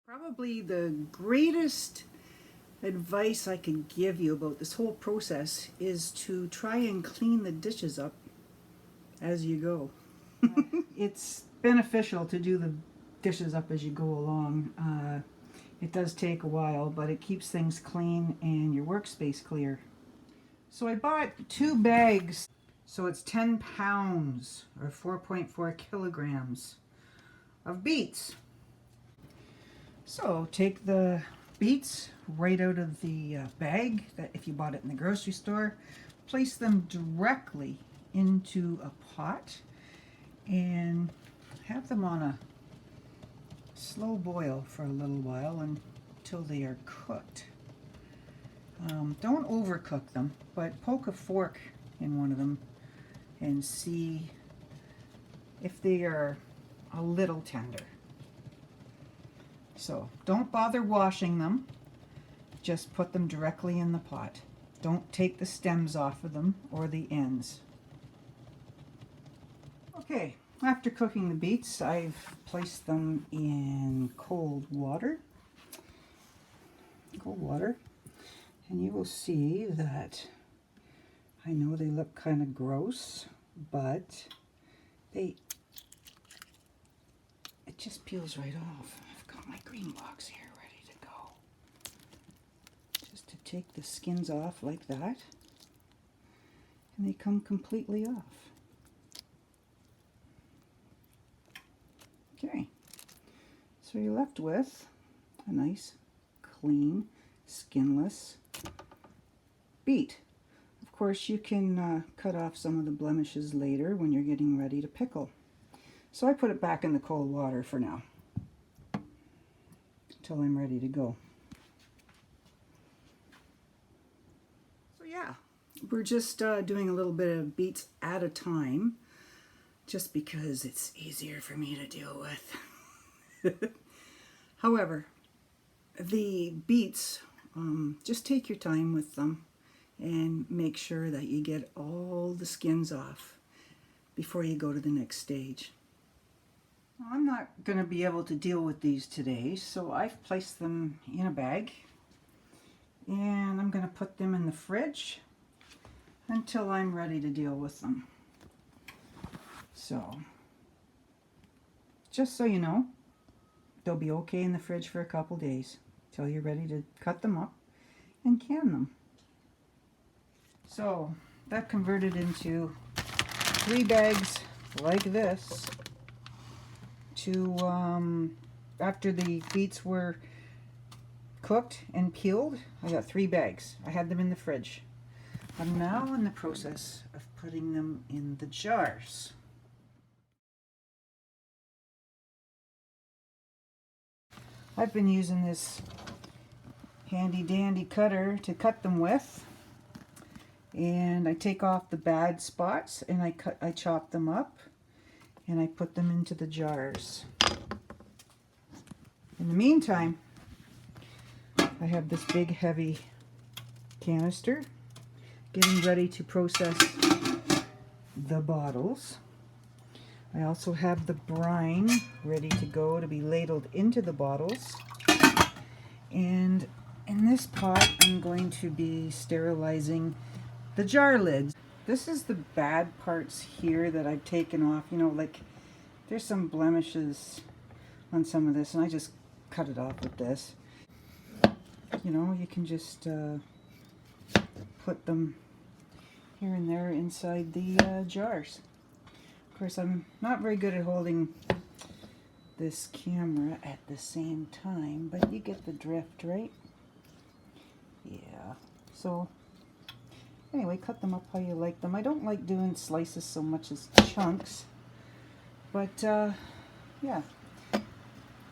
Probably the greatest advice I can give you about this whole process is to try and clean the dishes up as you go. It's beneficial to do the dishes up as you go along. It does take a while, but it keeps things clean and your workspace clear. So I bought 2 bags, so it's 10 pounds or 4.4 kilograms of beets. So take the beets right out of the bag, that if you bought it in the grocery store, place them directly into a pot and have them on a slow boil for a little while until they are cooked. Don't overcook them, but poke a fork in one of them and see if they are a little tender. So don't bother washing them, just put them directly in the pot. Don't take the stems off of them or the ends. Okay, after cooking the beets, I've placed them in cold water, and you will see that I know they look kind of gross, but it just peels right off. I've got my green box here ready to go. Just to take the skins off like that, and they come completely off. Okay, so you're left with a nice, clean, skinless beet. Of course, you can cut off some of the blemishes later when you're getting ready to pickle. So I put it back in the cold water for now, until I'm ready to go. So yeah, we're just doing a little bit of beets at a time, just because it's easier for me to deal with. However, the beets, just take your time with them and make sure that you get all the skins off before you go to the next stage. I'm not going to be able to deal with these today, so I've placed them in a bag and I'm going to put them in the fridge until I'm ready to deal with them. So, just so you know, they'll be okay in the fridge for a couple days till you're ready to cut them up and can them. So, that converted into 3 bags like this. After the beets were cooked and peeled, I got 3 bags. I had them in the fridge. I'm now in the process of putting them in the jars. I've been using this handy dandy cutter to cut them with, and I take off the bad spots and I chop them up and I put them into the jars. In the meantime, I have this big heavy canister getting ready to process the bottles. I also have the brine ready to go to be ladled into the bottles. And in this pot, I'm going to be sterilizing the jar lids. This is the bad parts here that I've taken off. You know, like there's some blemishes on some of this, and I just cut it off with this. You know, you can just put them here and there inside the jars. Of course, I'm not very good at holding this camera at the same time, but you get the drift, right? Yeah. So, anyway, cut them up how you like them. I don't like doing slices so much as chunks, but yeah,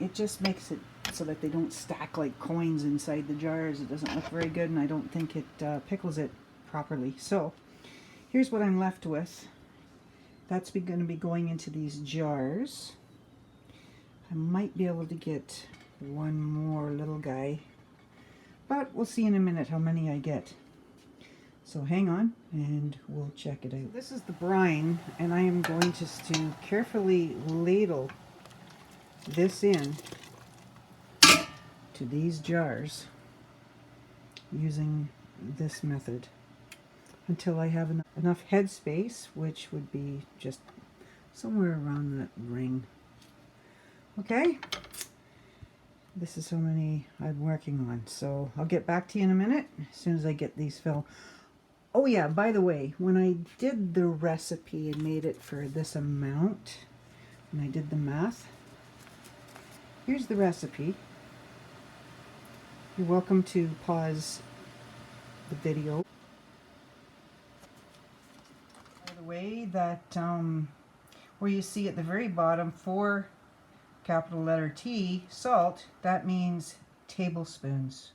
it just makes it so that they don't stack like coins inside the jars. It doesn't look very good, and I don't think it pickles it properly. So, here's what I'm left with. That's going to be going into these jars. I might be able to get one more little guy, but we'll see in a minute how many I get. So hang on and we'll check it out. This is the brine, and I am going just to carefully ladle this in to these jars using this method until I have enough headspace, which would be just somewhere around that ring. Okay, this is how many I'm working on, so I'll get back to you in a minute as soon as I get these filled. Oh yeah, by the way, when I did the recipe and made it for this amount, and I did the math, here's the recipe. You're welcome to pause the video. By the way, that where you see at the very bottom 4 capital letter T, salt, that means tablespoons.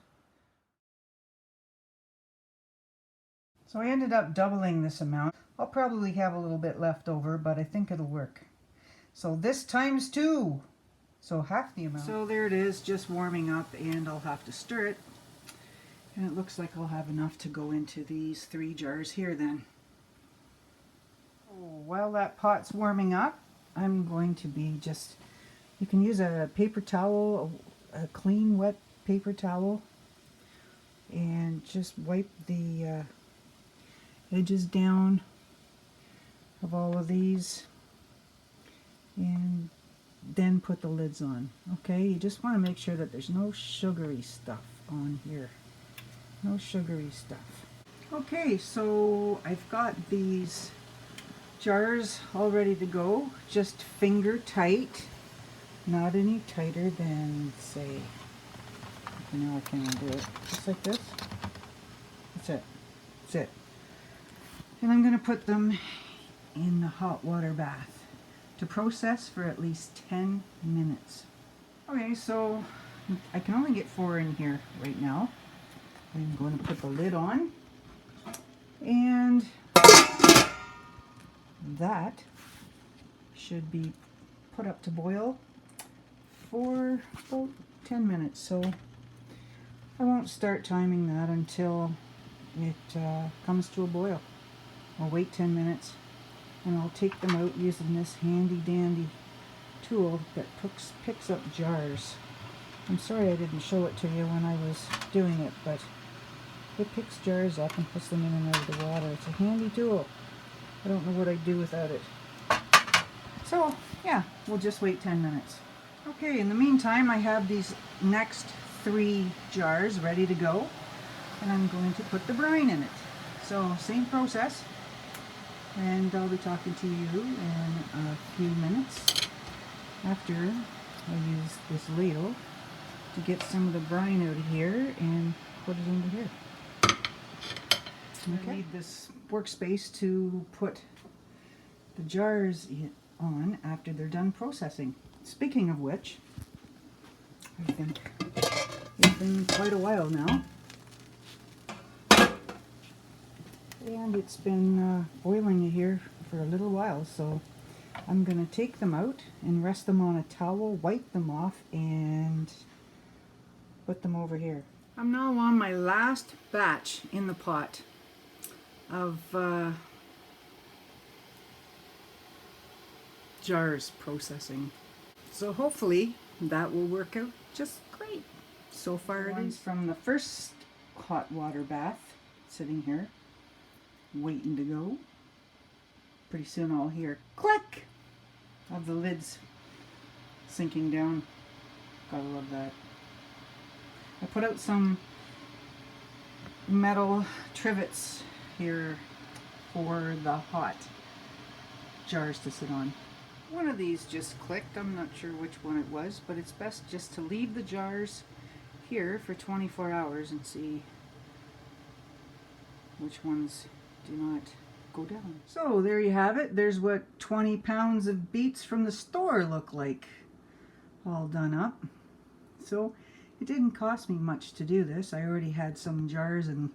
So I ended up doubling this amount. I'll probably have a little bit left over, but I think it'll work. So this times 2, so half the amount. So there it is, just warming up, and I'll have to stir it. And it looks like I'll have enough to go into these 3 jars here then. Oh, while that pot's warming up, I'm going to be just, you can use a paper towel, a clean wet paper towel, and just wipe the edges down of all of these, and then put the lids on. Okay, you just want to make sure that there's no sugary stuff on here. No sugary stuff. Okay, so I've got these jars all ready to go, just finger tight, not any tighter than, say, now I can't do it, just like this. That's it. That's it. And I'm going to put them in the hot water bath to process for at least 10 minutes. Okay, so I can only get 4 in here right now. I'm going to put the lid on, and that should be put up to boil for about 10 minutes. So I won't start timing that until it comes to a boil. I'll wait 10 minutes, and I'll take them out using this handy dandy tool that picks up jars. I'm sorry I didn't show it to you when I was doing it, but it picks jars up and puts them in and out of the water. It's a handy tool. I don't know what I'd do without it. So yeah, we'll just wait 10 minutes. Okay, in the meantime, I have these next 3 jars ready to go, and I'm going to put the brine in it. So same process. And I'll be talking to you in a few minutes after I use this ladle to get some of the brine out of here and put it into here. Okay. I need this workspace to put the jars on after they're done processing. Speaking of which, I think it's been quite a while now. And it's been boiling here for a little while, so I'm going to take them out and rest them on a towel, wipe them off, and put them over here. I'm now on my last batch in the pot of jars processing. So hopefully that will work out just great. So far it is. From the first hot water bath, sitting here, waiting to go. Pretty soon I'll hear click of the lids sinking down. Gotta love that. I put out some metal trivets here for the hot jars to sit on. One of these just clicked. I'm not sure which one it was, but it's best just to leave the jars here for 24 hours and see which ones do not go down. So there you have it. There's what 20 pounds of beets from the store look like, all done up. So it didn't cost me much to do this. I already had some jars and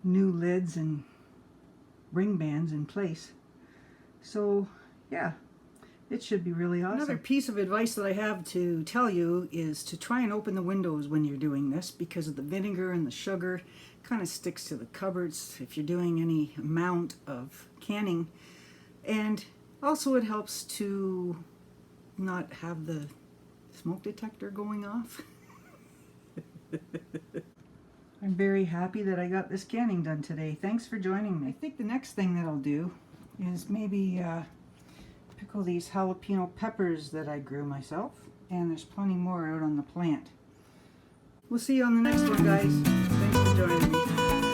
new lids and ring bands in place. So yeah, it should be really awesome. Another piece of advice that I have to tell you is to try and open the windows when you're doing this, because of the vinegar and the sugar. Kind of sticks to the cupboards if you're doing any amount of canning. And also it helps to not have the smoke detector going off. I'm very happy that I got this canning done today. Thanks for joining me. I think the next thing that I'll do is maybe pickle these jalapeno peppers that I grew myself. And there's plenty more out on the plant. We'll see you on the next one, guys. Thanks for joining me.